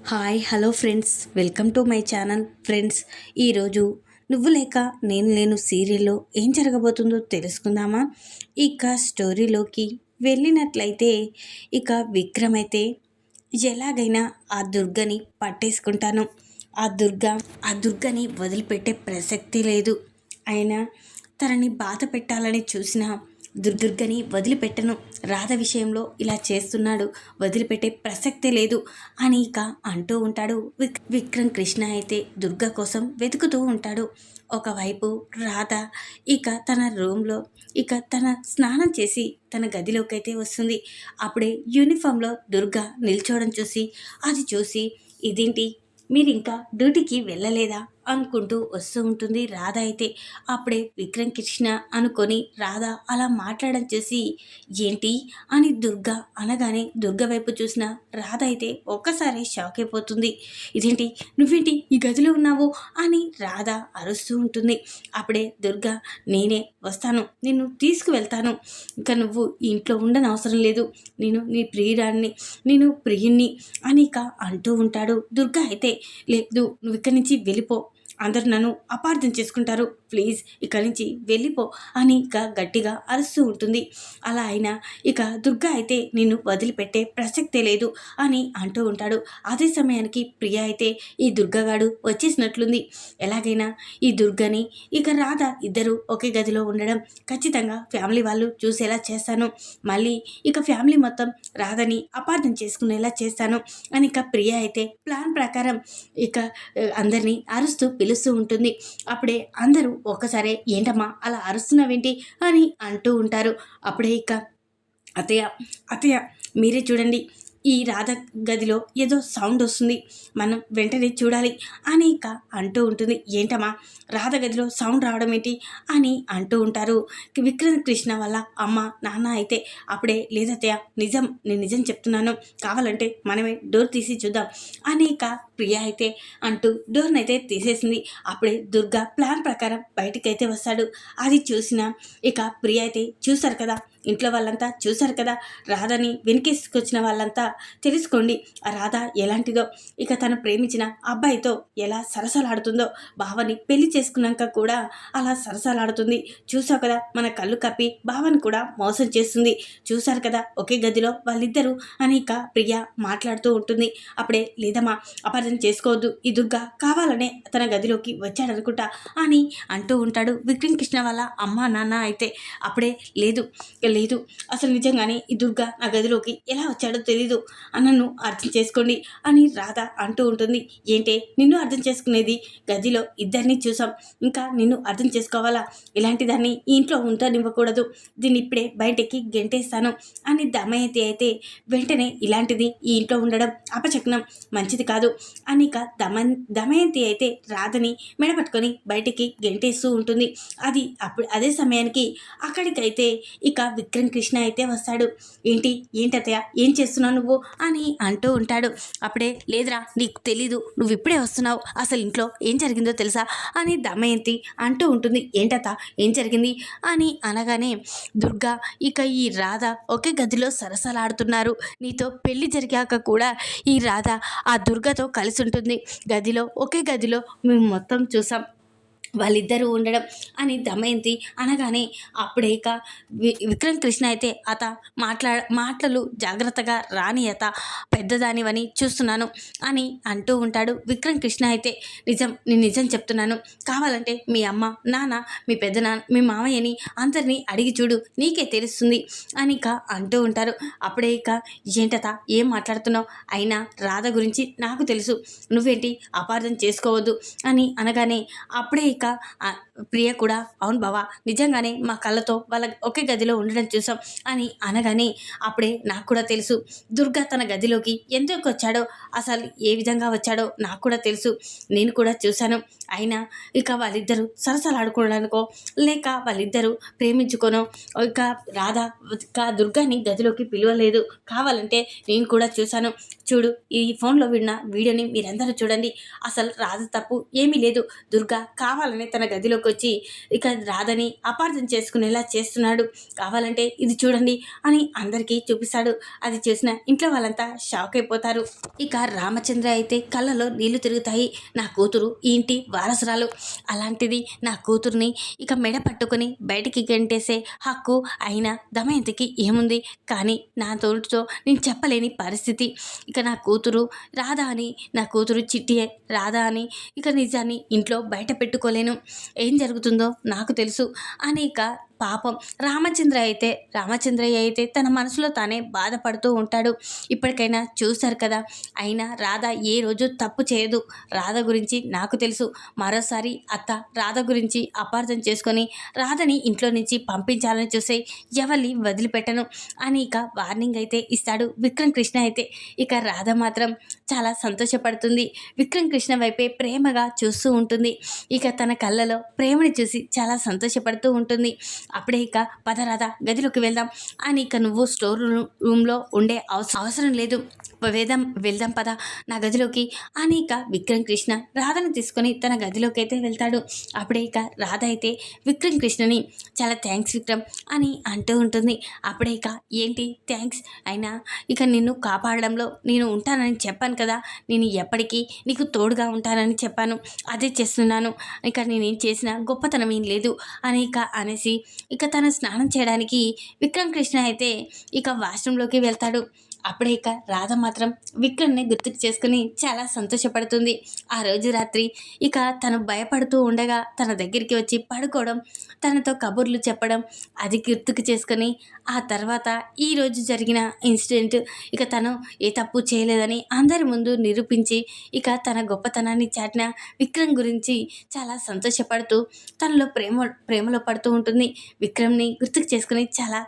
Hi hello friends, welcome to my channel. Friends, ఈరోజు నువ్వు లేక నేను లేను సీరియల్లో ఏం జరగబోతుందో తెలుసుకుందామా? ఇక స్టోరీలోకి వెళ్ళినట్లయితే ఇక విక్రమ్ అయితే ఎలాగైనా ఆ దుర్గని పట్టేసుకుంటాను, ఆ దుర్గని వదిలిపెట్టే ప్రసక్తి లేదు, అయినా తనని బాధ పెట్టాలని చూసిన దుర్గని వదిలిపెట్టను, రాధ విషయంలో ఇలా చేస్తున్నాడు, వదిలిపెట్టే ప్రసక్తే లేదు అని ఇక అంటూ ఉంటాడు. విక్రమ్ కృష్ణ అయితే దుర్గ కోసం వెతుకుతూ ఉంటాడు. ఒకవైపు రాధ ఇక తన రూమ్లో ఇక తన స్నానం చేసి తన గదిలోకి అయితే వస్తుంది. అప్పుడే యూనిఫామ్లో దుర్గ నిల్చోవడం అది చూసి ఇదేంటి, మీరు ఇంకా డ్యూటీకి వెళ్ళలేదా అనుకుంటూ వస్తూ ఉంటుంది రాధ అయితే. అప్పుడే విక్రమ్ కృష్ణ అనుకొని రాధ అలా మాట్లాడడం చేసి ఏంటి అని దుర్గ అనగానే దుర్గ వైపు చూసిన రాధ అయితే ఒక్కసారి షాక్ అయిపోతుంది. ఇదేంటి, నువ్వేంటి ఈ గదిలో ఉన్నావు అని రాధ అరుస్తూ ఉంటుంది. అప్పుడే దుర్గ, నేనే వస్తాను, నిన్ను తీసుకువెళ్తాను, ఇంకా నువ్వు ఇంట్లో ఉండని అవసరం లేదు, నేను నీ ప్రియురాన్ని, నేను ప్రియుణ్ణి అని ఇక అంటూ ఉంటాడు. దుర్గ అయితే లేదు, నువ్వు ఇక్కడి నుంచి వెళ్ళిపో, అందరు నన్ను అపార్థం చేసుకుంటారు, ప్లీజ్ ఇక్కడి నుంచి వెళ్ళిపో అని ఇక గట్టిగా అరుస్తూ ఉంటుంది. అలా అయినా ఇక దుర్గా అయితే నిన్ను వదిలిపెట్టే ప్రసక్తే లేదు అని అంటూ ఉంటాడు. అదే సమయానికి ప్రియ అయితే ఈ దుర్గగాడు వచ్చేసినట్లుంది, ఎలాగైనా ఈ దుర్గని ఇక రాధ ఇద్దరు ఒకే గదిలో ఉండడం ఖచ్చితంగా ఫ్యామిలీ వాళ్ళు చూసేలా చేస్తాను, మళ్ళీ ఇక ఫ్యామిలీ మొత్తం రాధని అపార్థం చేసుకునేలా చేస్తాను అని ఇక ప్రియ అయితే ప్లాన్ ప్రకారం ఇక అందరినీ అరుస్తూ పిలుస్తూ ఉంటుంది. అప్పుడే అందరూ ఒక్కసారే ఏంటమ్మా అలా అరుస్తున్నావేంటి అని అంటూ ఉంటారు. అప్పుడే ఇక అత్తయ్య అత్తయ్య మీరే చూడండి, ఈ రాధ గదిలో ఏదో సౌండ్ వస్తుంది, మనం వెంటనే చూడాలి అని ఇక అంటూ ఉంటుంది. ఏంటమ్మా రాధ గదిలో సౌండ్ రావడం ఏంటి అని అంటూ ఉంటారు విక్రమ్ కృష్ణ వాళ్ళ అమ్మ నాన్న అయితే. అప్పుడే లేదత్తయ్య, నేను నిజం చెప్తున్నాను, కావాలంటే మనమే డోర్ తీసి చూద్దాం అని ఇక ప్రియ అయితే అంటూ డోర్ని అయితే తీసేసింది. అప్పుడే దుర్గా ప్లాన్ ప్రకారం బయటికైతే వస్తాడు. అది చూసిన ఇక ప్రియ అయితే చూశారు కదా, ఇంట్లో వాళ్ళంతా చూశారు కదా, రాధని వెనకేసుకొచ్చిన వాళ్ళంతా తెలుసుకోండి ఆ రాధ ఎలాంటిదో, ఇక తను ప్రేమించిన అబ్బాయితో ఎలా సరసలాడుతుందో, బావని పెళ్లి చేసుకున్నాక కూడా అలా సరసలాడుతుంది, చూసావు కదా మన కళ్ళు కప్పి బావని కూడా మోసం చేస్తుంది, చూశారు కదా ఒకే గదిలో వాళ్ళిద్దరూ అని ఇక ప్రియ మాట్లాడుతూ ఉంటుంది. అప్పుడే లేదమ్మా అపార్థం చేసుకోవద్దు, ఈ దుర్గా కావాలనే తన గదిలోకి వచ్చాడనుకుంటా అని అంటూ ఉంటాడు విక్రమ్ కృష్ణ వాళ్ళ అమ్మ నాన్న అయితే. అప్పుడే లేదు లేదు, అసలు నిజంగానే ఈ దుర్గా నా గదిలోకి ఎలా వచ్చాడో తెలీదు, నన్ను అర్థం చేసుకోండి అని రాధ అంటూ ఉంటుంది. ఏంటే నిన్ను అర్థం చేసుకునేది, గదిలో ఇద్దరిని చూసాం, ఇంకా నిన్ను అర్థం చేసుకోవాలా, ఇలాంటి దాన్ని ఈ ఇంట్లో ఉండనివ్వకూడదు, దీన్ని ఇప్పుడే బయటకి గెంటేస్తాను అని దమయంతి అయితే వెంటనే ఇలాంటిది ఈ ఇంట్లో ఉండడం అపశకునం, మంచిది కాదు అని ఇక దమయంతి అయితే రాధని మెడపట్టుకొని బయటికి గెంటేస్తూ ఉంటుంది. అదే సమయానికి అక్కడికైతే ఇక విక్రమ్ కృష్ణ అయితే వస్తాడు. ఏంటత్తయ్య ఏం చేస్తున్నావు నువ్వు అని అంటూ ఉంటాడు. అప్పుడే లేదురా నీకు తెలీదు, నువ్వు ఇప్పుడే వస్తున్నావు, అసలు ఇంట్లో ఏం జరిగిందో తెలుసా అని దమయంతి అంటూ ఉంటుంది. ఏంటత్త ఏం జరిగింది అని అనగానే దుర్గా ఇక ఈ రాధ ఒకే గదిలో సరసలాడుతున్నారు, నీతో పెళ్లి జరిగాక కూడా ఈ రాధ ఆ దుర్గతో కలిసి ఉంటుంది, ఒకే గదిలో మేము మొత్తం చూసాం, వాళ్ళిద్దరూ ఉండడం అని దమయంతి అనగానే అప్పుడే ఇక విక్రమ్ కృష్ణ అయితే మాటలు జాగ్రత్తగా రాని పెద్దదానివని చూస్తున్నాను అని అంటూ ఉంటాడు. విక్రమ్ కృష్ణ అయితే నేను నిజం చెప్తున్నాను, కావాలంటే మీ అమ్మ నాన్న మీ పెద్దనాన్న మీ మామయ్యని అందరినీ అడిగి చూడు, నీకే తెలుస్తుంది అని ఇక అంటూ ఉంటారు. అప్పుడే ఇక ఏంటత ఏం మాట్లాడుతున్నావు, అయినా రాధ గురించి నాకు తెలుసు, నువ్వేంటి అపార్థం చేసుకోవద్దు అని అనగానే అప్పుడే ఇక ప్రియ కూడా అవును బావా, నిజంగానే మా కళ్ళతో వాళ్ళ ఒకే గదిలో ఉండడం చూసాం అని అనగానే అప్పుడే నాకు కూడా తెలుసు, దుర్గా తన గదిలోకి ఎందుకు వచ్చాడో, అసలు ఏ విధంగా వచ్చాడో నాకు కూడా తెలుసు, నేను కూడా చూశాను, అయినా ఇక వాళ్ళిద్దరూ సరసలాడుకోవడానికో లేక వాళ్ళిద్దరూ ప్రేమించుకోనో ఇక రాధ దుర్గాని గదిలోకి పిలవలేదు, కావాలంటే నేను కూడా చూశాను, చూడు ఈ ఫోన్లో విన్న వీడియోని మీరందరూ చూడండి, అసలు రాధ తప్పు ఏమీ లేదు, దుర్గా కావాలనే తన గదిలోకి లోపలికి వచ్చి ఇక రాధని అపార్థం చేసుకునేలా చేస్తున్నాడు. కావాలంటే ఇది చూడండి అని అందరికీ చూపిస్తాడు. అది చూసిన ఇంట్లో వాళ్ళంతా షాక్ అయిపోతారు. ఇక రామచంద్ర అయితే కళ్ళలో నీళ్లు తిరుగుతాయి. నా కూతురు ఈ ఇంటి వారసురాలు, అలాంటిది నా కూతుర్ని ఇక మెడ పట్టుకుని బయటికి గంటేసే హక్కు అయినా దమయంతికి ఏముంది? కానీ నా తోటితో నేను చెప్పలేని పరిస్థితి. ఇక నా కూతురు రాధా అని, నా కూతురు చిట్టి రాధా అని ఇక నిజాన్ని ఇంట్లో బయట పెట్టుకోలేను. ఏం జరుగుతుందో నాకు తెలుసు అని ఇక పాపం రామచంద్రయ్య అయితే తన మనసులో తానే బాధపడుతూ ఉంటాడు. ఇప్పటికైనా చూశారు కదా, అయినా రాధ ఏ రోజు తప్పు చేయదు. రాధ గురించి నాకు తెలుసు. మరోసారి అత్త రాధ గురించి అపార్థం చేసుకొని రాధని ఇంట్లో నుంచి పంపించాలని చూసే ఎవరిని వదిలిపెట్టను అని ఇక వార్నింగ్ అయితే ఇస్తాడు విక్రమ్ కృష్ణ. అయితే ఇక రాధ మాత్రం చాలా సంతోషపడుతుంది. విక్రమ్ కృష్ణ వైపే ప్రేమగా చూస్తూ ఉంటుంది. ఇక తన కళ్ళలో ప్రేమని చూసి చాలా సంతోషపడుతూ ఉంటుంది. అప్పుడే ఇక పద రాధా గదిలోకి వెళ్దాం అని, ఇక నువ్వు స్టోర్ రూమ్లో ఉండే అవసరం లేదు, వెళ్దాం పద నా గదిలోకి అని ఇక విక్రమ్ కృష్ణ రాధను తీసుకొని తన గదిలోకి అయితే వెళ్తాడు. అప్పుడే ఇక రాధ అయితే విక్రమ్ కృష్ణని చాలా థ్యాంక్స్ విక్రమ్ అని అంటూ ఉంటుంది. అప్పుడే ఇక ఏంటి థ్యాంక్స్, అయినా ఇక నిన్ను కాపాడడంలో నేను ఉంటానని చెప్పాను కదా, నేను ఎప్పటికీ నీకు తోడుగా ఉంటానని చెప్పాను, అదే చేస్తున్నాను, ఇక నేనేం చేసిన గొప్పతనం ఏం లేదు అని ఇక అనేసి ఇక తను స్నానం చేయడానికి విక్రమ్ కృష్ణ అయితే ఇక వాష్రూమ్లోకి వెళ్తాడు. అప్పుడే ఇక రాధ మాత్రం విక్రమ్ని గుర్తుకు చేసుకుని చాలా సంతోషపడుతుంది. ఆ రోజు రాత్రి ఇక తను భయపడుతూ ఉండగా తన దగ్గరికి వచ్చి పడుకోవడం, తనతో కబుర్లు చెప్పడం అది గుర్తుకు చేసుకొని ఆ తర్వాత ఈరోజు జరిగిన ఇన్సిడెంట్ ఇక తను ఏ తప్పు చేయలేదని అందరి ముందు నిరూపించి ఇక తన గొప్పతనాన్ని చాటిన విక్రమ్ గురించి చాలా సంతోషపడుతూ తనలో ప్రేమలో పడుతూ ఉంటుంది. విక్రమ్ని గుర్తుకు చేసుకుని చాలా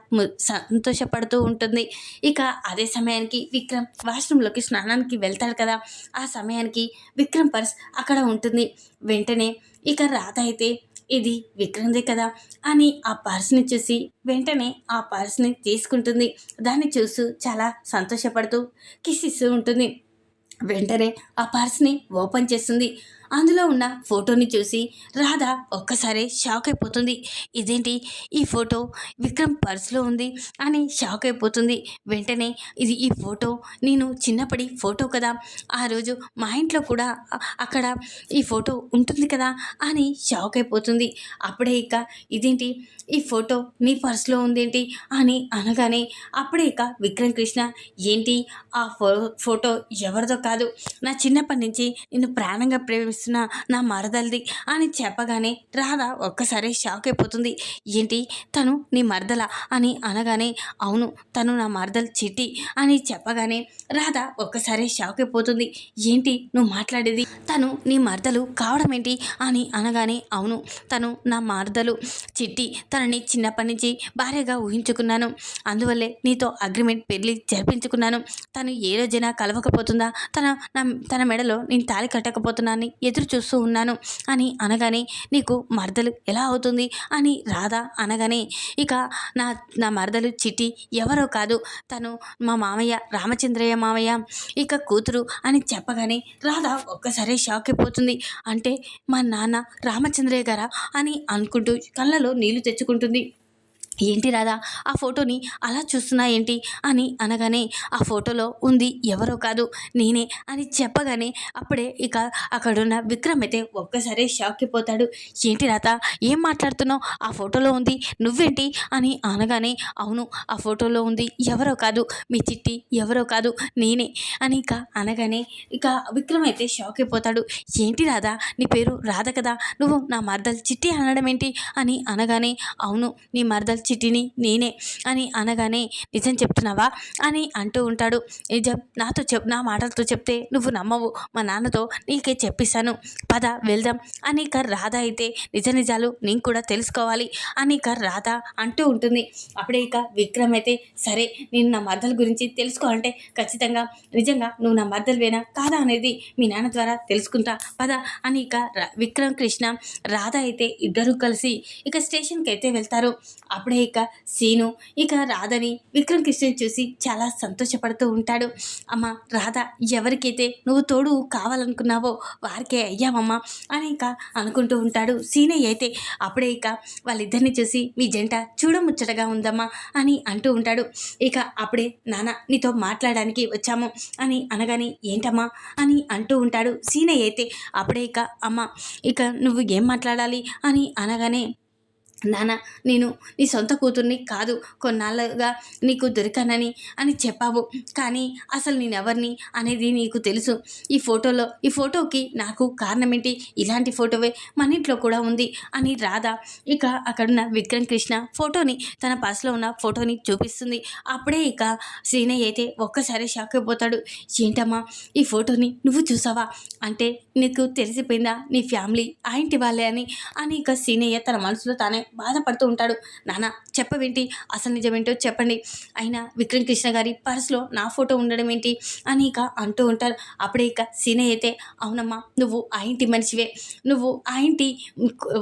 సంతోషపడుతూ ఉంటుంది. ఇక అదే సమయానికి విక్రమ్ వాష్రూమ్లోకి స్నానానికి వెళ్తాడు కదా, ఆ సమయానికి విక్రమ్ పర్స్ అక్కడ ఉంటుంది. వెంటనే ఇక రాధ అయితే ఇది విక్రమ్దే కదా అని ఆ పర్స్ని చూసి వెంటనే ఆ పర్స్ని తీసుకుంటుంది. దాన్ని చూస్తూ చాలా సంతోషపడుతూ కిస్ ఇస్తూ ఉంటుంది. వెంటనే ఆ పర్స్ని ఓపెన్ చేస్తుంది. అందులో ఉన్న ఫోటోని చూసి రాధ ఒక్కసారి షాక్ అయిపోతుంది. ఇదేంటి ఈ ఫోటో విక్రమ్ పర్స్లో ఉంది అని షాక్ అయిపోతుంది. వెంటనే ఈ ఫోటో నేను చిన్నప్పటి ఫోటో కదా, ఆ రోజు మా ఇంట్లో కూడా అక్కడ ఈ ఫోటో ఉంటుంది కదా అని షాక్ అయిపోతుంది. అప్పుడే ఇక ఇదేంటి ఈ ఫోటో నీ పర్స్లో ఉందేంటి అని అనగానే అప్పుడే ఇక విక్రమ్ కృష్ణ ఏంటి ఆ ఫోటో ఎవరిదో కాదు, నా చిన్నప్పటి నుంచి నిన్ను ప్రాణంగా ప్రేమిస్తున్న నా మరదల్ది అని చెప్పగానే రాధ ఒక్కసారి షాక్ అయిపోతుంది. ఏంటి తను నీ మరదల అని అనగానే అవును తను నా మరదలు చిట్టి అని చెప్పగానే రాధ ఒక్కసారి షాక్ అయిపోతుంది. ఏంటి నువ్వు మాట్లాడేది, తను నీ మరదలు కావడం ఏంటి అని అనగానే అవును తను నా మరదలు చిట్టి, తనని చిన్నప్పటి నుంచి భార్యగా ఊహించుకున్నాను, అందువల్లే నీతో అగ్రిమెంట్ పెళ్లి జరిపించుకున్నాను, తను ఏ రోజైనా కలవకపోతుందా, తన మెడలో నేను తాళి కట్టకపోతున్నానని ఎదురు చూస్తూ ఉన్నాను అని అనగానే నీకు మరదలు ఎలా అవుతుంది అని రాధ అనగానే ఇక నా మరదలు చిట్టి ఎవరో కాదు, తను మా మామయ్య రామచంద్రయ్య మామయ్య ఇక కూతురు అని చెప్పగానే రాధ ఒక్కసారి షాక్ అయిపోతుంది. అంటే మా నాన్న రామచంద్రయ్య గారా అని అనుకుంటూ కళ్ళలో నీళ్లు తెచ్చుకుంటుంది. ఏంటి రాధా ఆ ఫోటోని అలా చూస్తున్నా ఏంటి అని అనగానే ఆ ఫోటోలో ఉంది ఎవరో కాదు నేనే అని చెప్పగానే అప్పుడే ఇక అక్కడున్న విక్రమ్ అయితే ఒక్కసారి షాక్ అయిపోతాడు. ఏంటి రాధా ఏం మాట్లాడుతున్నావు, ఆ ఫోటోలో ఉంది నువ్వేంటి అని అనగానే అవును ఆ ఫోటోలో ఉంది ఎవరో కాదు మీ చిట్టి, ఎవరో కాదు నేనే అని ఇక అనగానే ఇక విక్రమ్ అయితే షాక్ అయిపోతాడు. ఏంటి రాధా నీ పేరు రాధ కదా, నువ్వు నా మరదలు చిట్టి అనడం ఏంటి అని అనగానే అవును నీ మరదలు చిట్టిని నేనే అని అనగానే నిజం చెప్తున్నావా అని అంటూ ఉంటాడు. నిజం నా మాటలతో చెప్తే నువ్వు నమ్మవు, మా నాన్నతో నీకే చెప్పిస్తాను, పద వెళ్దాం అని ఇక రాధ అయితే నిజాలు నేను కూడా తెలుసుకోవాలి అని ఇక రాధ అంటూ ఉంటుంది. అప్పుడే ఇక విక్రమ్ అయితే సరే నేను నా మరదల గురించి తెలుసుకోవాలంటే ఖచ్చితంగా నిజంగా నువ్వు నా మరదలువేనా కాదా అనేది మీ నాన్న ద్వారా తెలుసుకుంటా పద అని ఇక విక్రమ్ కృష్ణ రాధ అయితే ఇద్దరు కలిసి ఇక స్టేషన్కి అయితే వెళ్తారు. అప్పుడే అప్పుడే ఇక సీను ఇక రాధని విక్రమ్ కృష్ణని చూసి చాలా సంతోషపడుతూ ఉంటాడు. అమ్మ రాధ, ఎవరికైతే నువ్వు తోడు కావాలనుకున్నావో వారికే అయ్యావమ్మా అని ఇక అనుకుంటూ ఉంటాడు. సీనయ్య అయితే అప్పుడే ఇక వాళ్ళిద్దరిని చూసి మీ జంట చూడముచ్చటగా ఉందమ్మా అని అంటూ ఉంటాడు. ఇక అప్పుడే నాన్న నీతో మాట్లాడడానికి వచ్చాము అని అనగానే ఏంటమ్మా అని అంటూ ఉంటాడు. సీనయ్య అయితే అప్పుడే ఇక అమ్మ ఇక నువ్వు ఏం మాట్లాడాలి అని అనగానే నాన్న నేను నీ సొంత కూతుర్ని కాదు, కొన్నాళ్ళుగా నీకు దొరికానని అని చెప్పావు, కానీ అసలు నేనెవరిని అనేది నీకు తెలుసు. ఈ ఫోటోకి నాకు కారణం ఏంటి, ఇలాంటి ఫోటోవే మన ఇంట్లో కూడా ఉంది అని రాధ ఇక అక్కడున్న విక్రమ్ కృష్ణ ఫోటోని తన పర్సులో ఉన్న ఫోటోని చూపిస్తుంది. అప్పుడే ఇక శ్రీనయ్య అయితే ఒక్కసారి షాక్ అయిపోతాడు. ఏంటమ్మా ఈ ఫోటోని నువ్వు చూసావా, అంటే నీకు తెలిసిపోయిందా నీ ఫ్యామిలీ ఆ ఇంటి వాళ్ళే అని ఇక శ్రీనయ్య తన మనసులో తానే బాధపడుతూ ఉంటాడు. నాన్న చెప్పవేంటి, అసలు నిజమేంటో చెప్పండి, అయినా విక్రమ్ కృష్ణ గారి పర్సులో నా ఫోటో ఉండడం ఏంటి అని ఇక అంటూ ఉంటారు. అప్పుడే ఇక సీనయ్య అయితే అవునమ్మా నువ్వు ఆ ఇంటి మనిషివే, నువ్వు ఆ ఇంటి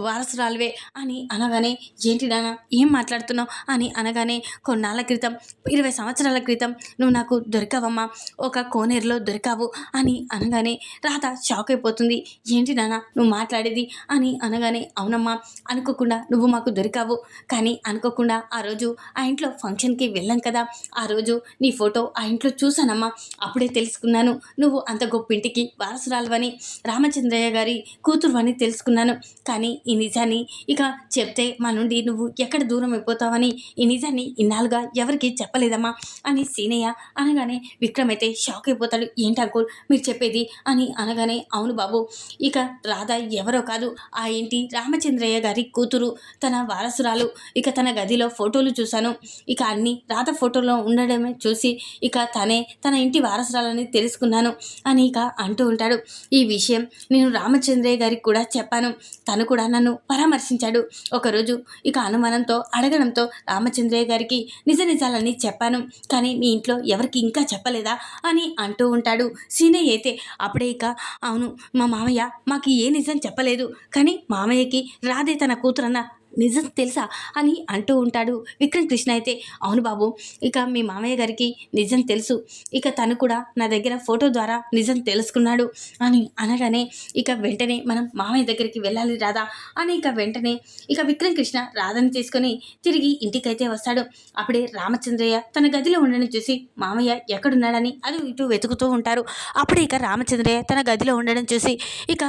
వారసురాలువే అని అనగానే ఏంటి నాన్న ఏం మాట్లాడుతున్నావు అని అనగానే కొన్నాళ్ళ క్రితం 20 సంవత్సరాల క్రితం నువ్వు నాకు దొరికావమ్మా, ఒక కోనేరులో దొరికావు అని అనగానే రాధ షాక్ అయిపోతుంది. ఏంటి నాన్న నువ్వు మాట్లాడేది అని అనగానే అవునమ్మా అనుకోకుండా నువ్వు మాకు దొరికావు, కానీ అనుకోకుండా ఆ రోజు ఆ ఇంట్లో ఫంక్షన్కి వెళ్ళాం కదా, ఆ రోజు నీ ఫోటో ఆ ఇంట్లో చూసానమ్మా, అప్పుడే తెలుసుకున్నాను నువ్వు అంత గొప్ప ఇంటికి వారసురాలువని, రామచంద్రయ్య గారి కూతురు అని తెలుసుకున్నాను. కానీ ఈ నిజాన్ని ఇక చెప్తే మా నుండి నువ్వు ఎక్కడ దూరం అయిపోతావని ఈ నిజాన్ని ఇన్నాళ్ళుగా ఎవరికి చెప్పలేదమ్మా అని సీనయ్య అనగానే విక్రమ్ అయితే షాక్ అయిపోతాడు. ఏంటి అంకుల్ మీరు చెప్పేది అని అనగానే అవును బాబు, ఇక రాధ ఎవరో కాదు, ఆ ఇంటి రామచంద్రయ్య గారి కూతురు, తన వారసురాలు. ఇక తన గదిలో ఫోటోలు చూశాను, ఇక అన్ని రాధ ఫోటోలో ఉండడమే చూసి ఇక తన ఇంటి వారసురాలని తెలుసుకున్నాను అని ఇక అంటూ ఉంటాడు. ఈ విషయం నేను రామచంద్రయ్య గారికి కూడా చెప్పాను, తను కూడా నన్ను పరామర్శించాడు. ఒకరోజు ఇక అనుమానంతో అడగడంతో రామచంద్రయ్య గారికి నిజాలన్నీ చెప్పాను, కానీ మీ ఇంట్లో ఎవరికి ఇంకా చెప్పలేదా అని అంటూ ఉంటాడు. సీనయ్య అయితే అప్పుడే ఇక అవును మా మామయ్య మాకు ఏ నిజం చెప్పలేదు, కానీ మామయ్యకి రాధే తన కూతురన్న నిజం తెలుసా అని అంటూ ఉంటాడు. విక్రమ్ కృష్ణ అయితే అవును బాబు, ఇక మీ మామయ్య గారికి నిజం తెలుసు, ఇక తను కూడా నా దగ్గర ఫోటో ద్వారా నిజం తెలుసుకున్నాడు అని అనగానే ఇక వెంటనే మనం మామయ్య దగ్గరికి వెళ్ళాలి రాధా అని ఇక వెంటనే ఇక విక్రమ్ కృష్ణ రాధని తీసుకొని తిరిగి ఇంటికైతే వస్తాడు. అప్పుడే రామచంద్రయ్య తన గదిలో ఉండడం చూసి మామయ్య ఎక్కడున్నాడని అది ఇటు వెతుకుతూ ఉంటారు. అప్పుడే ఇక రామచంద్రయ్య తన గదిలో ఉండడం చూసి ఇక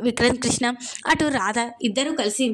విక్రమ్ కృష్ణ అటు రాధ ఇద్దరూ కలిసి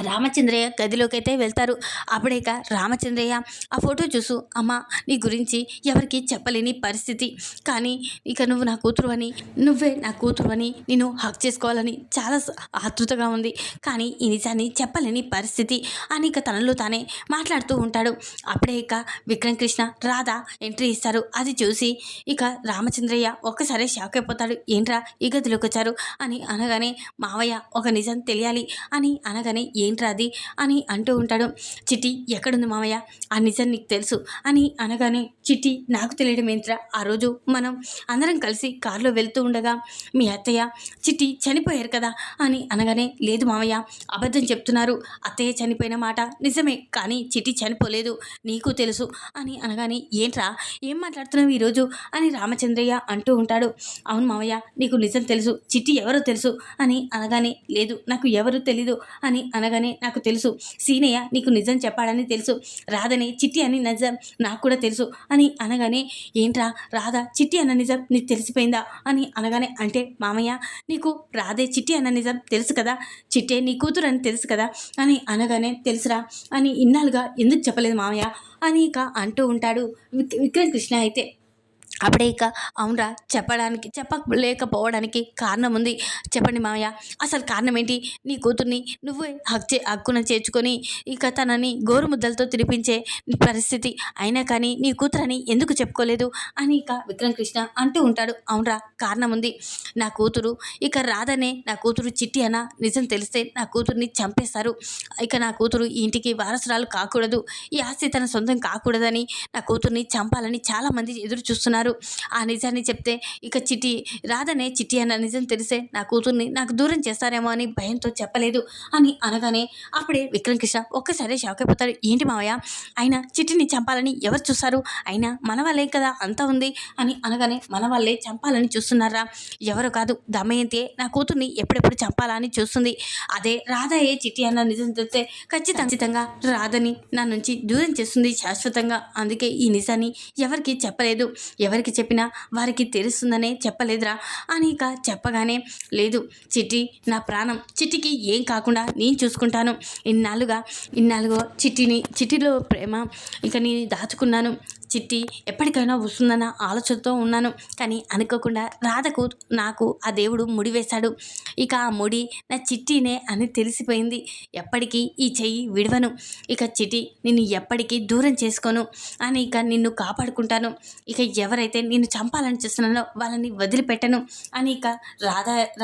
రామచంద్రయ్య గదిలోకి అయితే వెళ్తారు. అప్పుడే ఇక రామచంద్రయ్య ఆ ఫోటో చూసు అమ్మ నీ గురించి ఎవరికి చెప్పలేని పరిస్థితి, కానీ ఇక నువ్వు నా కూతురు అని, నువ్వే నా కూతురు అని నేను హక్ చేసుకోవాలని చాలా ఆతృతగా ఉంది, కానీ ఈ నిజాన్ని చెప్పలేని పరిస్థితి అని ఇక తనలో తానే మాట్లాడుతూ ఉంటాడు. అప్పుడే ఇక విక్రమ్ కృష్ణ రాధ ఎంట్రీ ఇస్తారు. అది చూసి ఇక రామచంద్రయ్య ఒక్కసారి షాక్ అయిపోతాడు. ఏంట్రా ఈ గదిలోకి వచ్చారు అని అనగానే మావయ్య ఒక నిజం తెలియాలి అని అనగానే ఏంట్రా అది అని అంటూ ఉంటాడు. చిట్టి ఎక్కడుంది మామయ్య, ఆ నిజం నీకు తెలుసు అని అనగానే చిట్టి నాకు తెలియడం ఏంట్రా, ఆ రోజు మనం అందరం కలిసి కారులో వెళ్తూ ఉండగా మీ అత్తయ్య చిట్టి చనిపోయారు కదా అని అనగానే లేదు మామయ్య అబద్ధం చెప్తున్నారు, అత్తయ్య చనిపోయిన మాట నిజమే, కానీ చిట్టి చనిపోలేదు నీకు తెలుసు అని అనగానే ఏంట్రా ఏం మాట్లాడుతున్నావు ఈరోజు అని రామచంద్రయ్య అంటూ ఉంటాడు. అవును మామయ్య నీకు నిజం తెలుసు, చిట్టి ఎవరో తెలుసు అని అనగానే లేదు నాకు ఎవరు తెలీదు అని అనగానే నాకు తెలుసు, సీనయ్య నీకు నిజం చెప్పాడని తెలుసు, రాధని చిట్టి అని నిజం నాకు కూడా తెలుసు అని అనగానే ఏంట్రా రాధ చిట్టి అన్న నిజం నీకు తెలిసిపోయిందా అని అనగానే అంటే మామయ్య నీకు రాధే చిట్టి అన్న నిజం తెలుసు కదా, చిట్టే నీ కూతురు అని తెలుసు కదా అని అనగానే తెలుసురా అని ఇన్నాళ్ళుగా ఎందుకు చెప్పలేదు మామయ్య అని ఇక అంటూ ఉంటాడు విక్రమ్ కృష్ణ అయితే. అప్పుడే ఇక అవునరా చెప్పలేకపోవడానికి కారణం ఉంది, చెప్పండి మామయ్య అసలు కారణం ఏంటి, నీ కూతుర్ని నువ్వే హక్కున చేర్చుకొని ఇక తనని గోరుముద్దలతో తినిపించే పరిస్థితి అయినా కానీ నీ కూతురని ఎందుకు చెప్పుకోలేదు అని ఇక విక్రమ్ కృష్ణ అంటూ ఉంటాడు. అవునరా కారణం ఉంది, నా కూతురు ఇక రాధనే నా కూతురు చిట్టి అన్న నిజం తెలిస్తే నా కూతుర్ని చంపేస్తారు, ఇక నా కూతురు ఈ ఇంటికి వారసురాలు కాకూడదు, ఈ ఆస్తి తన సొంతం కాకూడదని నా కూతుర్ని చంపాలని చాలామంది ఎదురు చూస్తున్నారు చెప్తారు. ఆ నిజాన్ని చెప్తే ఇక రాధనే చిట్టి అన్న నిజం తెలిసే నా కూతుర్ని నాకు దూరం చేస్తారేమో అని భయంతో చెప్పలేదు అని అనగానే అప్పుడే విక్రమ్ కృష్ణ ఒక్కసారి షాక్ అయిపోతాడు. ఏంటి మావయ్య, అయినా చిట్టిని చంపాలని ఎవరు చూస్తారు? అయినా మన వాళ్ళే కదా అంతా ఉంది అని అనగానే మన వాళ్ళే చంపాలని చూస్తున్నారా? ఎవరు కాదు, దమయంతి నా కూతుర్ని ఎప్పుడెప్పుడు చంపాలా అని చూస్తుంది. అదే రాధయే చిట్టి అన్న నిజం తెలిస్తే ఖచ్చితంగా రాధని నా నుంచి దూరం చేస్తుంది శాశ్వతంగా. అందుకే ఈ నిజాన్ని ఎవరికి చెప్పలేదు, ఎవరికి చెప్పినా వారికి తెలుస్తుందనే చెప్పలేదురా అని ఇక చెప్పగానే, లేదు చిట్టి నా ప్రాణం, చిట్టికి ఏం కాకుండా నేను చూసుకుంటాను. ఇన్నాళ్ళుగా చిట్టిలో ప్రేమ ఇక నేను దాచుకున్నాను. చిట్టి ఎప్పటికైనా వస్తుందన్న ఆలోచనతో ఉన్నాను. కానీ అనుకోకుండా రాధకు నాకు ఆ దేవుడు ముడి వేశాడు. ఇక ఆ ముడి నా చిట్టినే అని తెలిసిపోయింది. ఎప్పటికీ ఈ చెయ్యి విడవను. ఇక చిట్టి నిన్ను ఎప్పటికీ దూరం చేసుకోను అని ఇక నిన్ను కాపాడుకుంటాను. ఇక ఎవరైతే నిన్ను చంపాలని చూస్తున్నానో వాళ్ళని వదిలిపెట్టను అని ఇక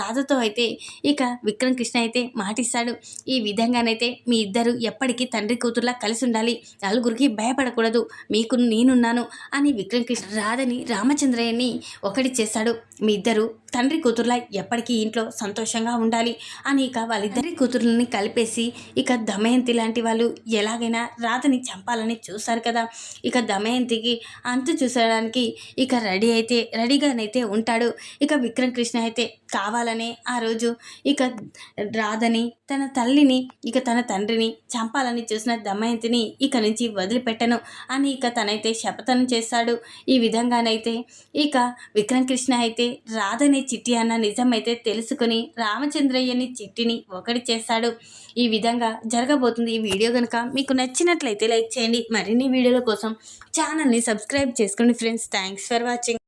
రాధతో అయితే ఇక విక్రమ్ కృష్ణ అయితే మాటిస్తాడు. ఈ విధంగానైతే మీ ఇద్దరు ఎప్పటికీ తండ్రి కూతుర్లా కలిసి ఉండాలి, నలుగురికి భయపడకూడదు, మీకు నేనున్నాను అని విక్రమ్ కృష్ణ రాధని రామచంద్రయ్యని ఒకటి చేశాడు. మీ ఇద్దరు తండ్రి కూతుర్లా ఎప్పటికీ ఇంట్లో సంతోషంగా ఉండాలి అని ఇక వాళ్ళిద్దరి కూతుర్లని కలిపేసి ఇక దమయంతి లాంటి వాళ్ళు ఎలాగైనా రాధని చూశారు కదా. ఇక దమయంతికి అంతు చూసడానికి ఇక రెడీగానైతే ఉంటాడు. ఇక విక్రమ్ కృష్ణ అయితే కావాలనే ఆ రోజు ఇక రాధని, తన తల్లిని, ఇక తన తండ్రిని చంపాలని చూసిన దమయంతిని ఇక నుంచి వదిలిపెట్టను అని ఇక తనైతే శపథం చేశాడు. ఈ విధంగానైతే ఇక విక్రమ్ కృష్ణ అయితే రాధని చిట్టి అన్న నిజమైతే తెలుసుకుని రామచంద్రయ్యని చిట్టిని ఒకటి చేశాడు. ఈ విధంగా జరగబోతుంది. ఈ వీడియో కనుక మీకు నచ్చినట్లయితే లైక్ చేయండి. మరిన్ని వీడియోల కోసం ఛానల్ని సబ్స్క్రైబ్ చేసుకోండి ఫ్రెండ్స్. Thanks for watching.